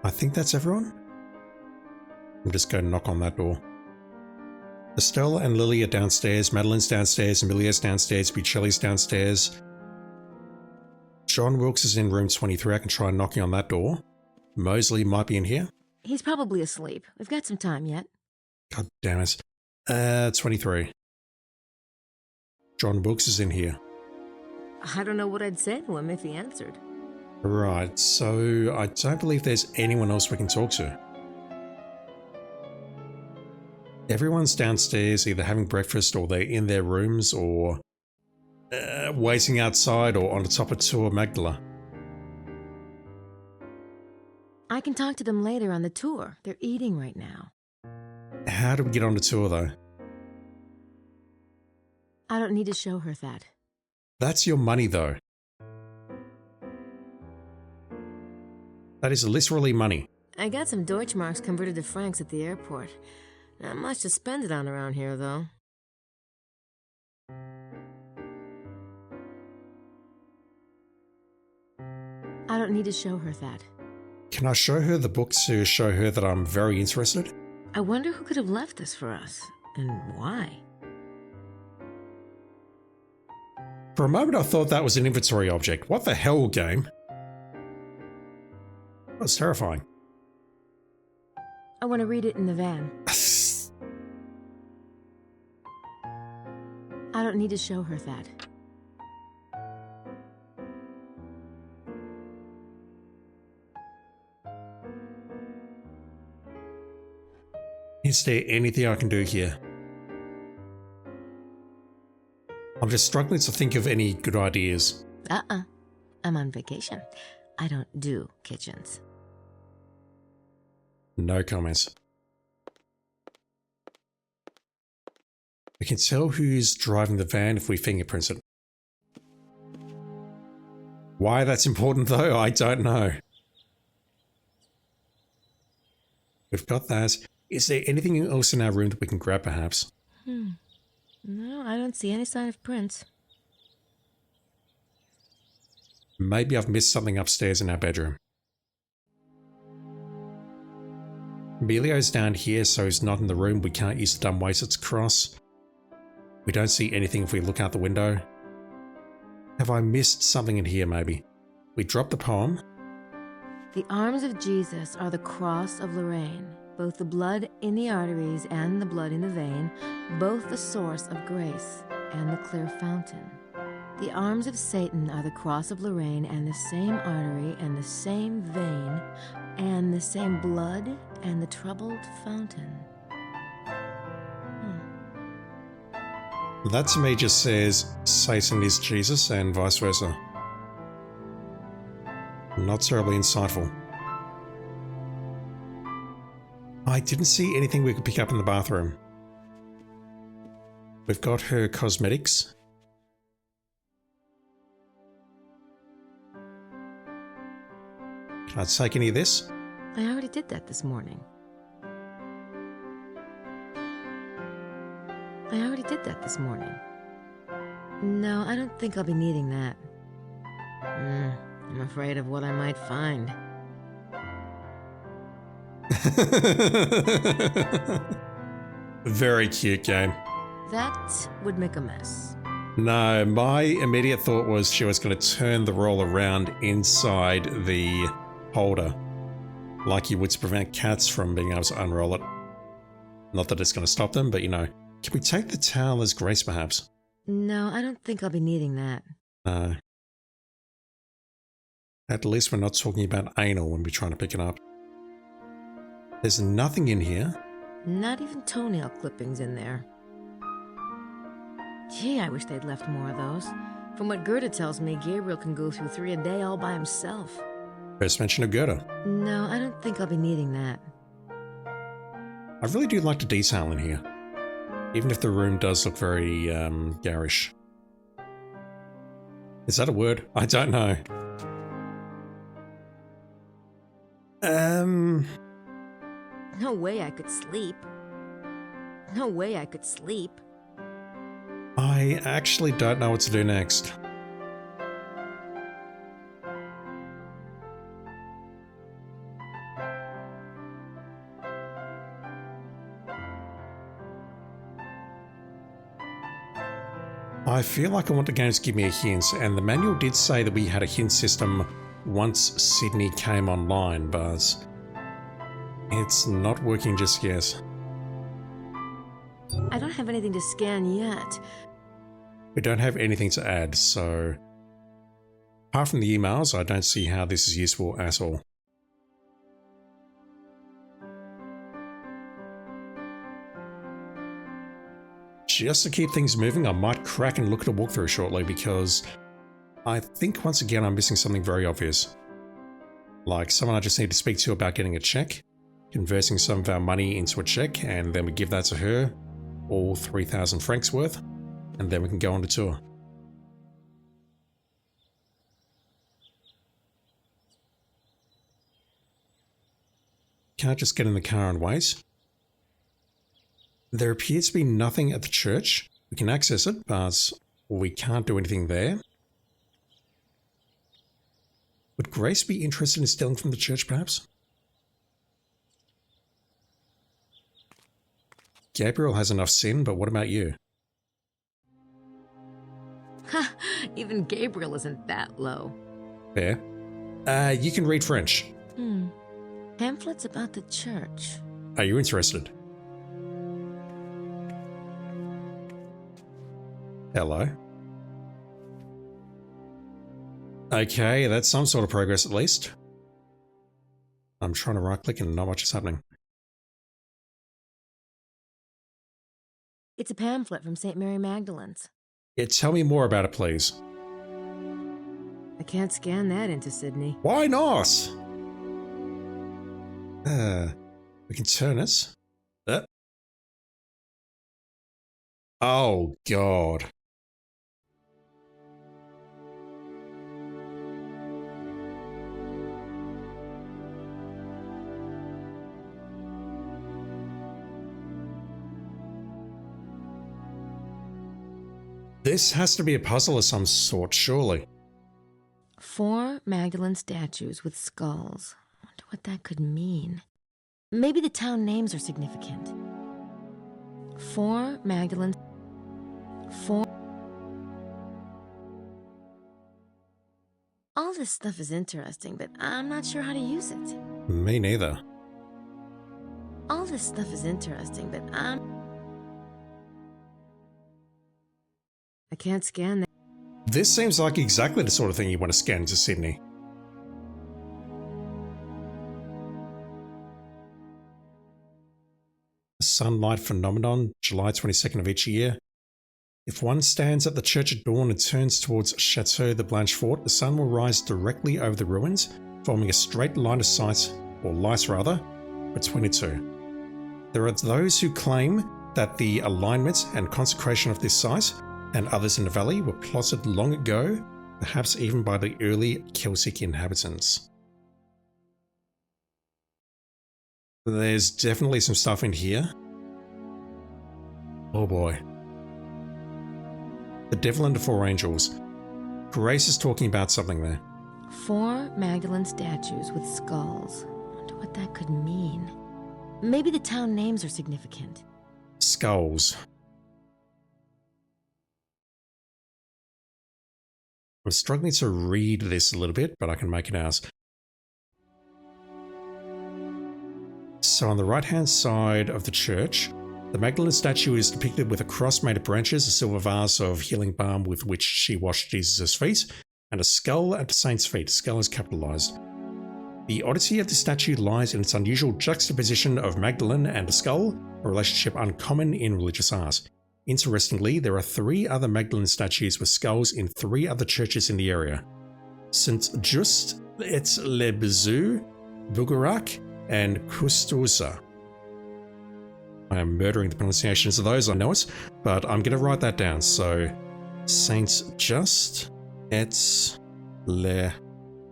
I think that's everyone. I'm just going to knock on that door. Estelle and Lily are downstairs, Madeline's downstairs, Amelia's downstairs, Buccelli's downstairs. John Wilkes is in room 23. I can try knocking on that door. Mosley might be in here. He's probably asleep. We've got some time yet. God damn it. 23. John Wilkes is in here. I don't know what I'd say to him if he answered. Right, so I don't believe there's anyone else we can talk to. Everyone's downstairs either having breakfast or they're in their rooms or waiting outside or on the top of Tour Magdala. I can talk to them later on the tour. They're eating right now. How do we get on the tour though? I don't need to show her that. That's your money though. That is literally money. I got some Deutschmarks converted to francs at the airport. Not much to spend it on around here, though. I don't need to show her that. Can I show her the book to show her that I'm very interested? I wonder who could have left this for us, and why. For a moment I thought that was an inventory object. What the hell, game? That was terrifying. I want to read it in the van. I don't need to show her that. Is there anything I can do here? I'm just struggling to think of any good ideas. I'm on vacation. I don't do kitchens. No comments. We can tell who's driving the van if we fingerprint it. Why that's important though, I don't know. We've got that. Is there anything else in our room that we can grab, perhaps? No, I don't see any sign of prints. Maybe I've missed something upstairs in our bedroom. Emilio's down here, so he's not in the room. We can't use the dumb waistcoats cross. We don't see anything if we look out the window. Have I missed something in here, maybe? We dropped the poem. The arms of Jesus are the cross of Lorraine, both the blood in the arteries and the blood in the vein, both the source of grace and the clear fountain. The arms of Satan are the cross of Lorraine and the same artery and the same vein and the same blood and the troubled fountain. That to me just says Satan is Jesus and vice versa. Not terribly insightful. I didn't see anything we could pick up in the bathroom. We've got her cosmetics. Can I take any of this? I already did that this morning. No, I don't think I'll be needing that. I'm afraid of what I might find. Very cute game. That would make a mess. No, my immediate thought was she was going to turn the roll around inside the holder, like you would to prevent cats from being able to unroll it. Not that it's going to stop them, but you know. Can we take the towel as Grace, perhaps? No, I don't think I'll be needing that. No. At least we're not talking about anal when we're trying to pick it up. There's nothing in here. Not even toenail clippings in there. Gee, I wish they'd left more of those. From what Gerda tells me, Gabriel can go through 3 a day all by himself. First mention of Gerda. No, I don't think I'll be needing that. I really do like the detail in here. Even if the room does look very, garish. Is that a word? I don't know. No way I could sleep. I actually don't know what to do next. I feel like I want the game to give me a hint, and the manual did say that we had a hint system once Sydney came online, but it's not working just yet. I don't have anything to scan yet. We don't have anything to add, so apart from the emails, I don't see how this is useful at all. Just to keep things moving, I might crack and look at a walkthrough shortly because I think once again I'm missing something very obvious. Like someone I just need to speak to about getting a check, converting some of our money into a check, and then we give that to her, all 3,000 francs worth, and then we can go on the tour. Can I just get in the car and wait? There appears to be nothing at the church. We can access it, but we can't do anything there. Would Grace be interested in stealing from the church, perhaps? Gabriel has enough sin, but what about you? Ha! Even Gabriel isn't that low. Fair. You can read French. Pamphlets about the church. Are you interested? Hello. Okay, that's some sort of progress at least. I'm trying to right click and not much is happening. It's a pamphlet from St. Mary Magdalene's. Yeah, tell me more about it, please. I can't scan that into Sydney. Why not? We can turn it. Oh, God. This has to be a puzzle of some sort, surely. 4 Magdalene statues with skulls. I wonder what that could mean. Maybe the town names are significant. 4 Magdalene... 4... All this stuff is interesting, but I'm not sure how to use it. Me neither. All this stuff is interesting, but I can't scan that. This seems like exactly the sort of thing you want to scan into Sydney. The sunlight phenomenon, July 22nd of each year. If one stands at the church at dawn and turns towards Chateau de Blanchefort, the sun will rise directly over the ruins, forming a straight line of sight, or light rather, between the two. There are those who claim that the alignment and consecration of this site and others in the valley were plotted long ago, perhaps even by the early Celtic inhabitants. There's definitely some stuff in here. Oh boy. The Devil and the Four Angels. Grace is talking about something there. 4 Magdalene statues with skulls. I wonder what that could mean. Maybe the town names are significant. Skulls. I'm struggling to read this a little bit, but I can make it out. So on the right-hand side of the church, the Magdalene statue is depicted with a cross made of branches, a silver vase of healing balm with which she washed Jesus' feet, and a skull at the saint's feet. Skull is capitalized. The oddity of the statue lies in its unusual juxtaposition of Magdalene and a skull, a relationship uncommon in religious art. Interestingly, there are 3 other Magdalene statues with skulls in 3 other churches in the area. St. Just et le Bézou, Bugarac, and Custoza. I am murdering the pronunciations of those, I know it, but I'm going to write that down. So, Saint Just et le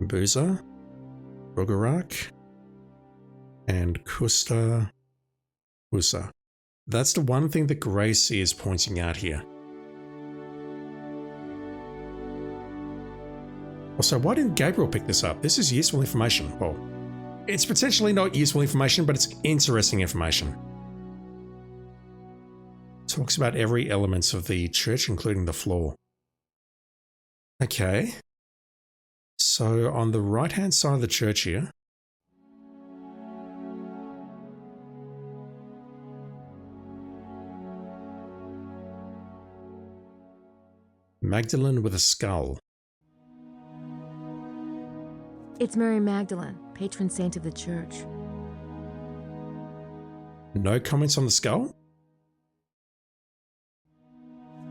Bézou, Bugarac, and Custoza. That's the one thing that Grace is pointing out here. Also, why didn't Gabriel pick this up? This is useful information. Well, it's potentially not useful information, but it's interesting information. Talks about every element of the church, including the floor. Okay. So on the right-hand side of the church here, Magdalene with a skull. It's Mary Magdalene, patron saint of the church. No comments on the skull?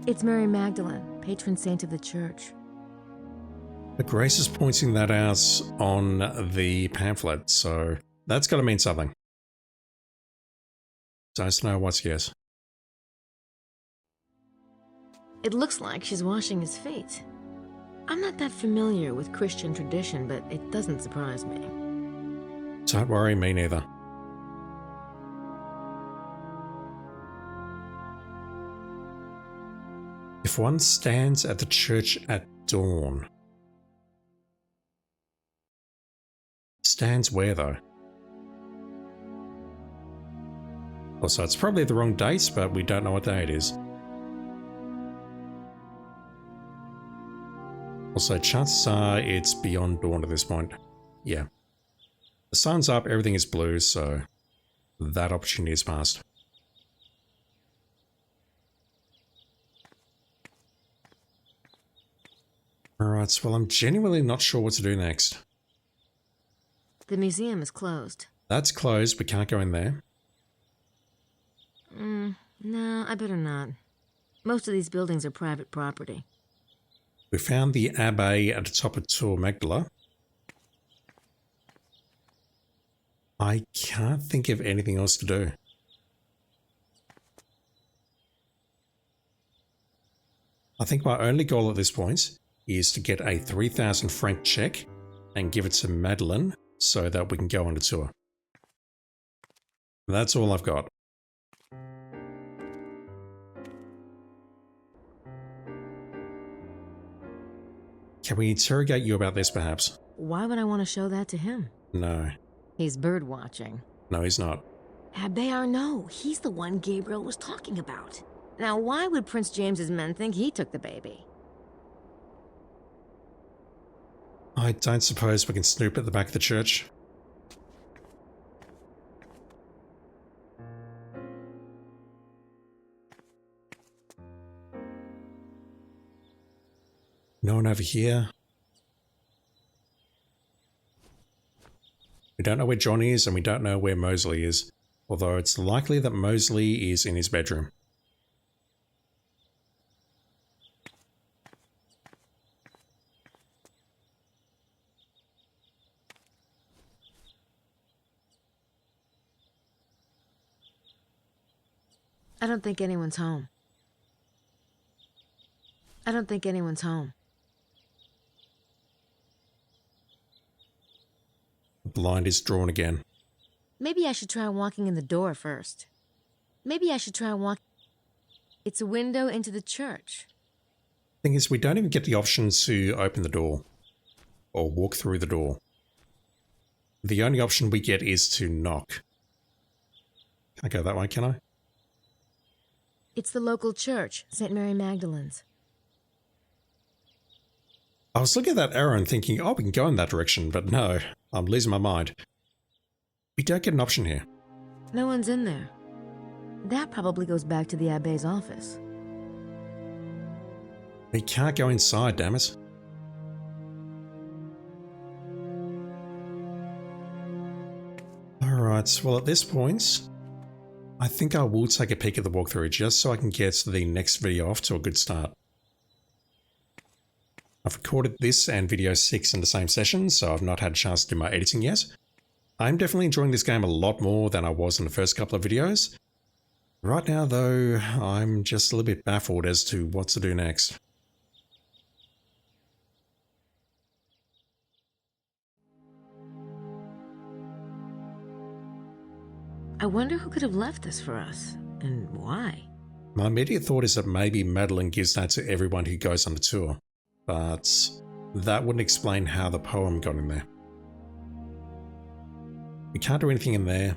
It's Mary Magdalene, patron saint of the church. But Grace is pointing that out on the pamphlet, so that's got to mean something. Don't know what's yet. It looks like she's washing his feet. I'm not that familiar with Christian tradition, but it doesn't surprise me. Don't worry, me neither. If one stands at the church at dawn. Stands where though? Also, it's probably the wrong date, but we don't know what day it is. Also, chances are it's beyond dawn at this point. Yeah. The sun's up, everything is blue, so that opportunity is passed. Alright, well, I'm genuinely not sure what to do next. The museum is closed. That's closed, we can't go in there. No, I better not. Most of these buildings are private property. We found the Abbey at the top of Tour Magdala. I can't think of anything else to do. I think my only goal at this point is to get a 3,000 franc check and give it to Madeleine so that we can go on a tour. That's all I've got. Can we interrogate you about this, perhaps? Why would I want to show that to him? No. He's bird watching. No, he's not. Abbe Arnaud, he's the one Gabriel was talking about. Now, why would Prince James's men think he took the baby? I don't suppose we can snoop at the back of the church. No one over here. We don't know where John is, and we don't know where Mosley is, although it's likely that Mosley is in his bedroom. I don't think anyone's home. I don't think anyone's home. The blind is drawn again. Maybe I should try walking in the door first. Maybe I should try walking... It's a window into the church. Thing is, we don't even get the option to open the door or walk through the door. The only option we get is to knock. Can't go that way, can I? It's the local church, St. Mary Magdalene's. I was looking at that arrow and thinking, oh, we can go in that direction, but no, I'm losing my mind. We don't get an option here. No one's in there. That probably goes back to the Abbe's office. We can't go inside, damn it. Alright, well at this point, I think I will take a peek at the walkthrough just so I can get the next video off to a good start. I've recorded this and video 6 in the same session, so I've not had a chance to do my editing yet. I'm definitely enjoying this game a lot more than I was in the first couple of videos. Right now though, I'm just a little bit baffled as to what to do next. I wonder who could have left this for us, and why? My immediate thought is that maybe Madeline gives that to everyone who goes on the tour, but that wouldn't explain how the poem got in there. We can't do anything in there.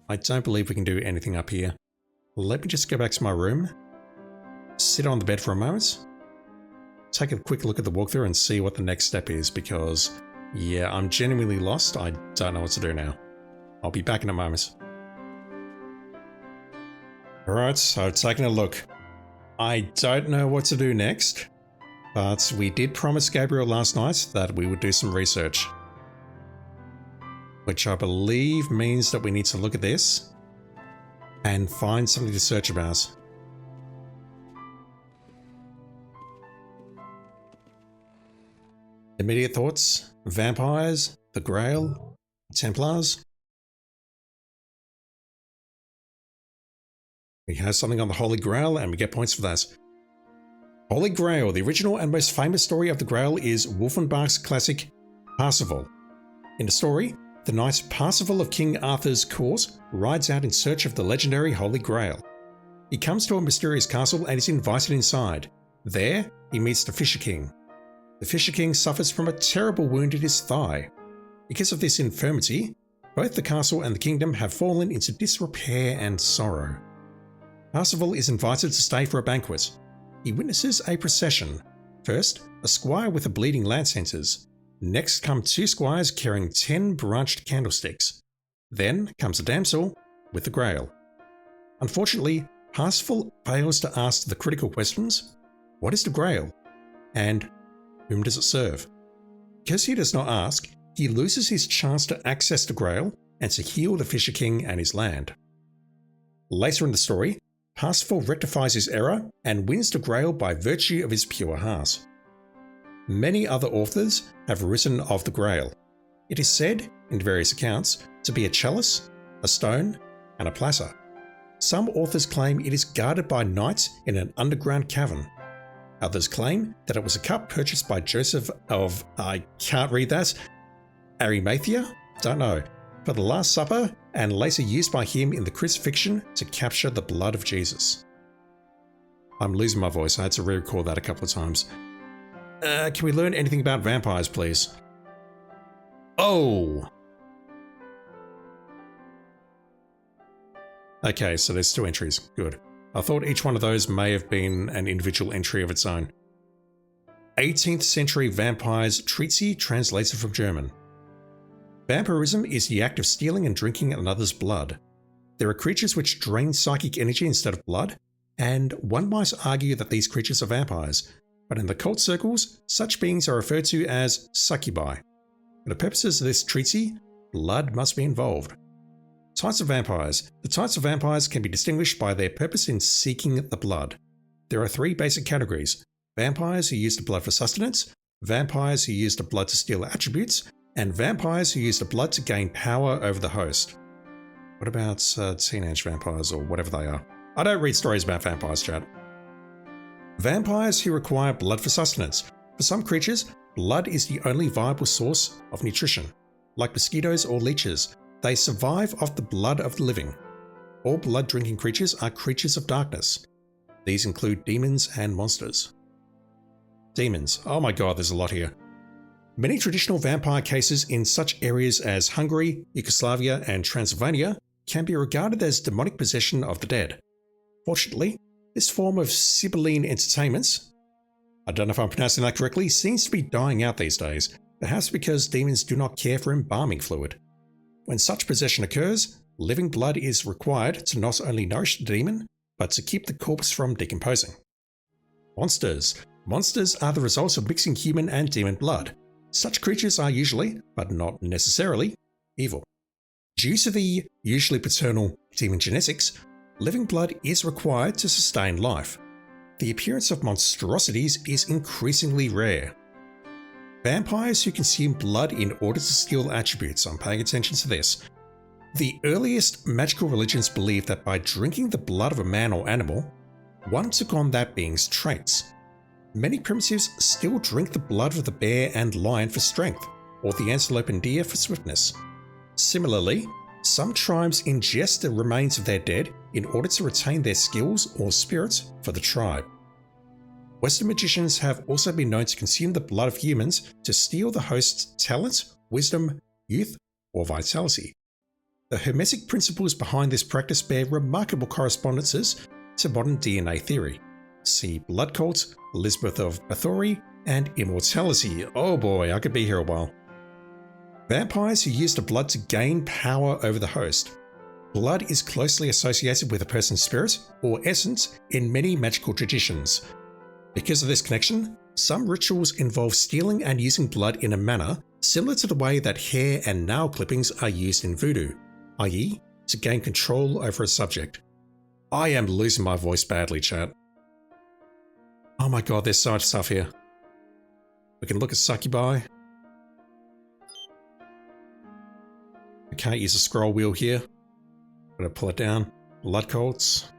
I don't believe we can do anything up here. Let me just go back to my room, sit on the bed for a moment, take a quick look at the walkthrough and see what the next step is, because yeah, I'm genuinely lost. I don't know what to do now. I'll be back in a moment. Alright, so taking a look. I don't know what to do next, but we did promise Gabriel last night that we would do some research. Which I believe means that we need to look at this and find something to search about. Immediate thoughts? Vampires? The Grail? Templars? We have something on the Holy Grail and we get points for that. Holy Grail. The original and most famous story of the Grail is Wolfenbach's classic Parsifal. In the story, the knight Parsifal of King Arthur's court rides out in search of the legendary Holy Grail. He comes to a mysterious castle and is invited inside. There, he meets the Fisher King. The Fisher King suffers from a terrible wound in his thigh. Because of this infirmity, both the castle and the kingdom have fallen into disrepair and sorrow. Parsifal is invited to stay for a banquet. He witnesses a procession. First, a squire with a bleeding lance enters. Next come 2 squires carrying 10 branched candlesticks. Then comes a damsel with the Grail. Unfortunately, Parsifal fails to ask the critical questions: what is the Grail? And whom does it serve? Because he does not ask, he loses his chance to access the Grail and to heal the Fisher King and his land. Later in the story, Parsifal rectifies his error and wins the Grail by virtue of his pure heart. Many other authors have written of the Grail. It is said, in various accounts, to be a chalice, a stone, and a platter. Some authors claim it is guarded by knights in an underground cavern. Others claim that it was a cup purchased by Joseph of, I can't read that, Arimathea? Don't know. For the Last Supper, and later used by him in the crucifixion to capture the blood of Jesus. I'm losing my voice, I had to re-record that a couple of times. Can we learn anything about vampires, please? Oh! Okay, so there's 2 entries. Good. I thought each one of those may have been an individual entry of its own. 18th century vampires treatise translated from German. Vampirism is the act of stealing and drinking another's blood. There are creatures which drain psychic energy instead of blood, and one might argue that these creatures are vampires, but in the cult circles, such beings are referred to as succubi. For the purposes of this treatise, blood must be involved. Types of vampires. The types of vampires can be distinguished by their purpose in seeking the blood. There are 3 basic categories: vampires who use the blood for sustenance, vampires who use the blood to steal attributes, and vampires who use the blood to gain power over the host. What about teenage vampires, or whatever they are? I don't read stories about vampires, chat. Vampires who require blood for sustenance. For some creatures, blood is the only viable source of nutrition. Like mosquitoes or leeches, they survive off the blood of the living. All blood-drinking creatures are creatures of darkness. These include demons and monsters. Demons. Oh my god, there's a lot here. Many traditional vampire cases in such areas as Hungary, Yugoslavia, and Transylvania can be regarded as demonic possession of the dead. Fortunately, this form of Sibylline entertainments, I don't know if I'm pronouncing that correctly, seems to be dying out these days, perhaps because demons do not care for embalming fluid. When such possession occurs, living blood is required to not only nourish the demon, but to keep the corpse from decomposing. Monsters. Monsters are the result of mixing human and demon blood. Such creatures are usually, but not necessarily, evil. Due to the usually paternal demon genetics, living blood is required to sustain life. The appearance of monstrosities is increasingly rare. Vampires who consume blood in order to steal attributes. I'm paying attention to this. The earliest magical religions believed that by drinking the blood of a man or animal, one took on that being's traits. Many primitives still drink the blood of the bear and lion for strength, or the antelope and deer for swiftness. Similarly, some tribes ingest the remains of their dead in order to retain their skills or spirits for the tribe. Western magicians have also been known to consume the blood of humans to steal the host's talent, wisdom, youth, or vitality. The hermetic principles behind this practice bear remarkable correspondences to modern DNA theory. See Blood Cult, Elizabeth of Bathory, and Immortality. Oh boy, I could be here a while. Vampires who use the blood to gain power over the host. Blood is closely associated with a person's spirit or essence in many magical traditions. Because of this connection, some rituals involve stealing and using blood in a manner similar to the way that hair and nail clippings are used in voodoo, i.e., to gain control over a subject. I am losing my voice badly, chat. Oh my god, there's so much stuff here. We can look at succubi. I can't use a scroll wheel here. I'm gonna pull it down. Blood cults.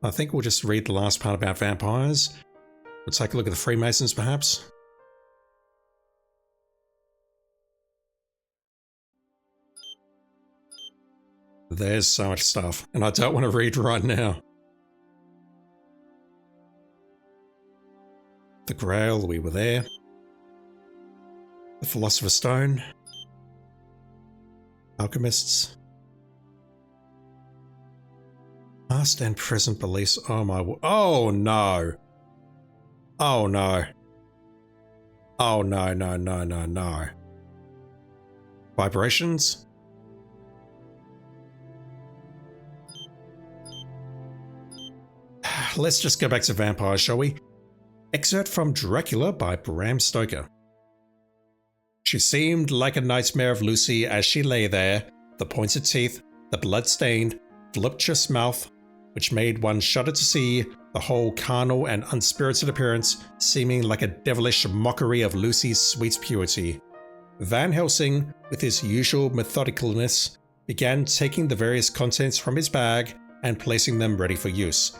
I think we'll just read the last part about vampires. We'll take a look at the Freemasons, perhaps. There's so much stuff, and I don't want to read right now. The Grail, we were there. The Philosopher's Stone. Alchemists. Past and present beliefs. Oh my. Oh no. Oh no. Oh no, no, no, no, no. Vibrations. Let's just go back to vampires, shall we? Excerpt from Dracula by Bram Stoker. She seemed like a nightmare of Lucy as she lay there, the pointed teeth, the blood-stained, voluptuous mouth, which made one shudder to see, the whole carnal and unspirited appearance seeming like a devilish mockery of Lucy's sweet purity. Van Helsing, with his usual methodicalness, began taking the various contents from his bag and placing them ready for use.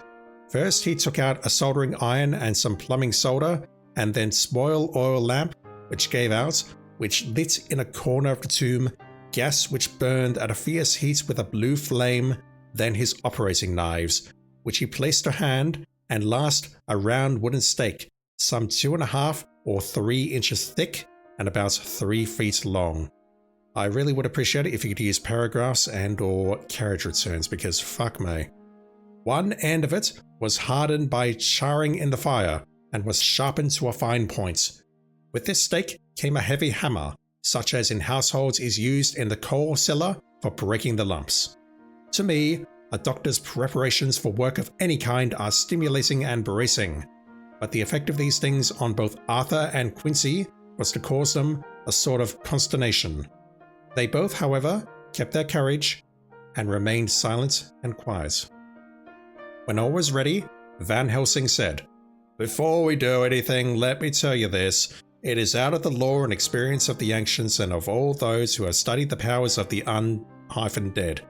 First, he took out a soldering iron and some plumbing solder, and then small oil lamp, which gave out, which lit in a corner of the tomb, gas which burned at a fierce heat with a blue flame, then his operating knives, which he placed to hand and last a round wooden stake, some 2.5 or 3 inches thick and about 3 feet long. I really would appreciate it if you could use paragraphs and or carriage returns, because fuck me. One end of it was hardened by charring in the fire and was sharpened to a fine point. With this stake came a heavy hammer, such as in households is used in the coal cellar for breaking the lumps. To me, a doctor's preparations for work of any kind are stimulating and bracing, but the effect of these things on both Arthur and Quincy was to cause them a sort of consternation. They both, however, kept their courage and remained silent and quiet. When all was ready, Van Helsing said, "Before we do anything, let me tell you this. It is out of the law and experience of the ancients and of all those who have studied the powers of the un-dead.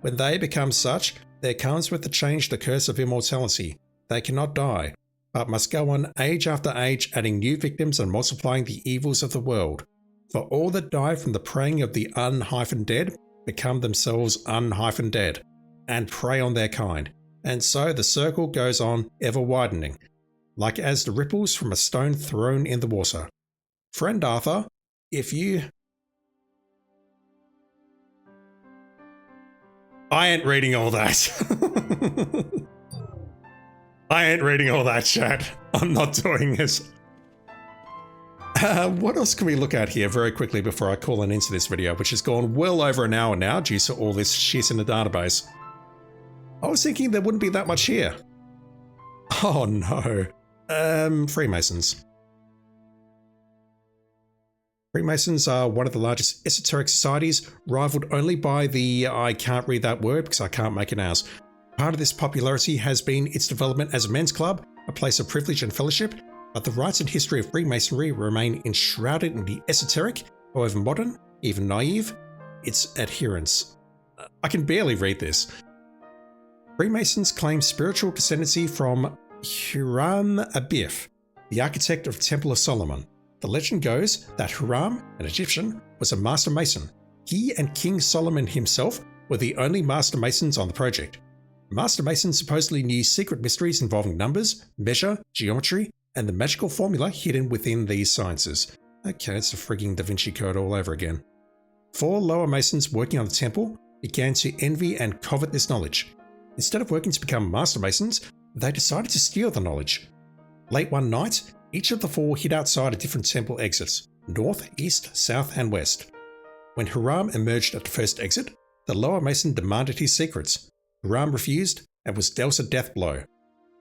When they become such, there comes with the change the curse of immortality. They cannot die, but must go on age after age, adding new victims and multiplying the evils of the world. For all that die from the preying of the un-dead become themselves un-dead, and prey on their kind. And so the circle goes on ever widening, like as the ripples from a stone thrown in the water. Friend Arthur, if you..." I ain't reading all that. I ain't reading all that, chat. I'm not doing this. What else can we look at here very quickly before I call an end to this video, which has gone well over an hour now due to all this shit in the database. I was thinking there wouldn't be that much here. Oh no. Freemasons. Freemasons are one of the largest esoteric societies, rivaled only by the, I can't read that word because I can't make it out. Part of this popularity has been its development as a men's club, a place of privilege and fellowship, but the rites and history of Freemasonry remain enshrouded in the esoteric, however modern, even naive, its adherents. I can barely read this. Freemasons claim spiritual descendancy from Hiram Abiff, the architect of the Temple of Solomon. The legend goes that Hiram, an Egyptian, was a master mason. He and King Solomon himself were the only master masons on the project. Master masons supposedly knew secret mysteries involving numbers, measure, geometry, and the magical formula hidden within these sciences. Okay, it's the frigging Da Vinci Code all over again. 4 lower masons working on the temple began to envy and covet this knowledge. Instead of working to become master masons, they decided to steal the knowledge. Late one night, each of the 4 hid outside a different temple exits, north, east, south, and west. When Hiram emerged at the first exit, the lower mason demanded his secrets. Hiram refused and was dealt a death blow.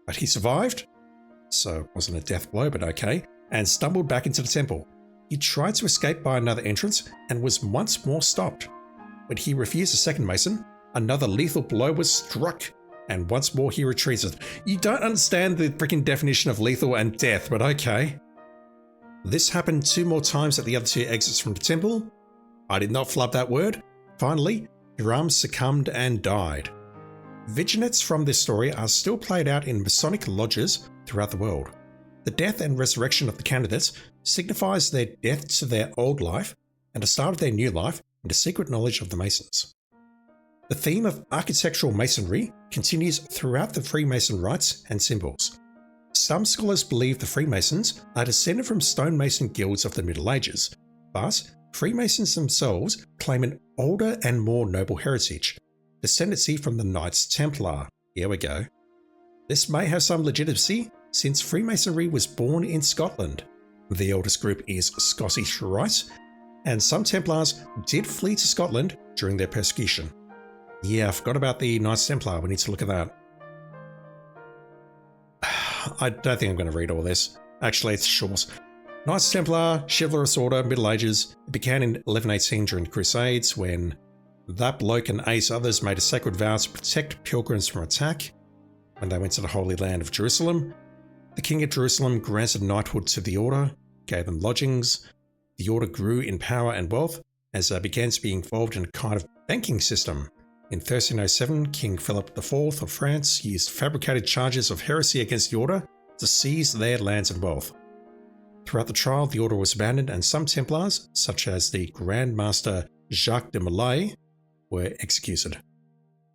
But he survived, so it wasn't a death blow, but okay, and stumbled back into the temple. He tried to escape by another entrance and was once more stopped. When he refused a second mason, another lethal blow was struck, and once more he retreated. You don't understand the freaking definition of lethal and death, but okay. This happened 2 more times at the other 2 exits from the temple. I did not flub that word. Finally, Hiram succumbed and died. Vignettes from this story are still played out in Masonic lodges throughout the world. The death and resurrection of the candidates signifies their death to their old life and the start of their new life in the secret knowledge of the Masons. The theme of architectural masonry continues throughout the Freemason rites and symbols. Some scholars believe the Freemasons are descended from stonemason guilds of the Middle Ages, but Freemasons themselves claim an older and more noble heritage, descendancy from the Knights Templar. Here we go. This may have some legitimacy since Freemasonry was born in Scotland. The oldest group is Scottish Rite, and some Templars did flee to Scotland during their persecution. Yeah, I forgot about the Knights Templar. We need to look at that. I don't think I'm going to read all this. Actually, it's short. Knights Templar, chivalrous order, Middle Ages. It began in 1118 during the Crusades when that bloke and 8 others made a sacred vow to protect pilgrims from attack when they went to the Holy Land of Jerusalem. The King of Jerusalem granted knighthood to the order, gave them lodgings. The order grew in power and wealth as they began to be involved in a kind of banking system. In 1307, King Philip IV of France used fabricated charges of heresy against the order to seize their lands and wealth. Throughout the trial, the order was abandoned and some Templars, such as the Grand Master Jacques de Molay, were executed.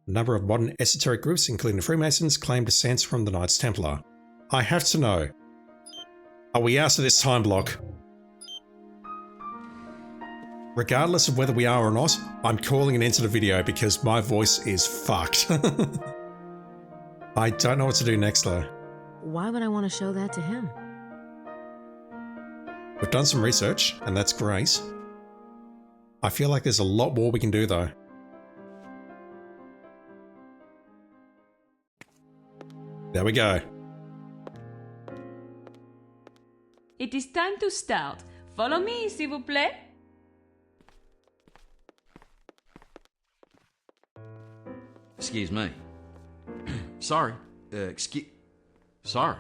A number of modern esoteric groups, including the Freemasons, claim descent from the Knights Templar. I have to know, are we out of this time block? Regardless of whether we are or not, I'm calling an end to the video because my voice is fucked. I don't know what to do next though. Why would I want to show that to him? We've done some research, and that's great. I feel like there's a lot more we can do though. There we go. It is time to start. Follow me, s'il vous plaît. Excuse me. Sorry. Sorry.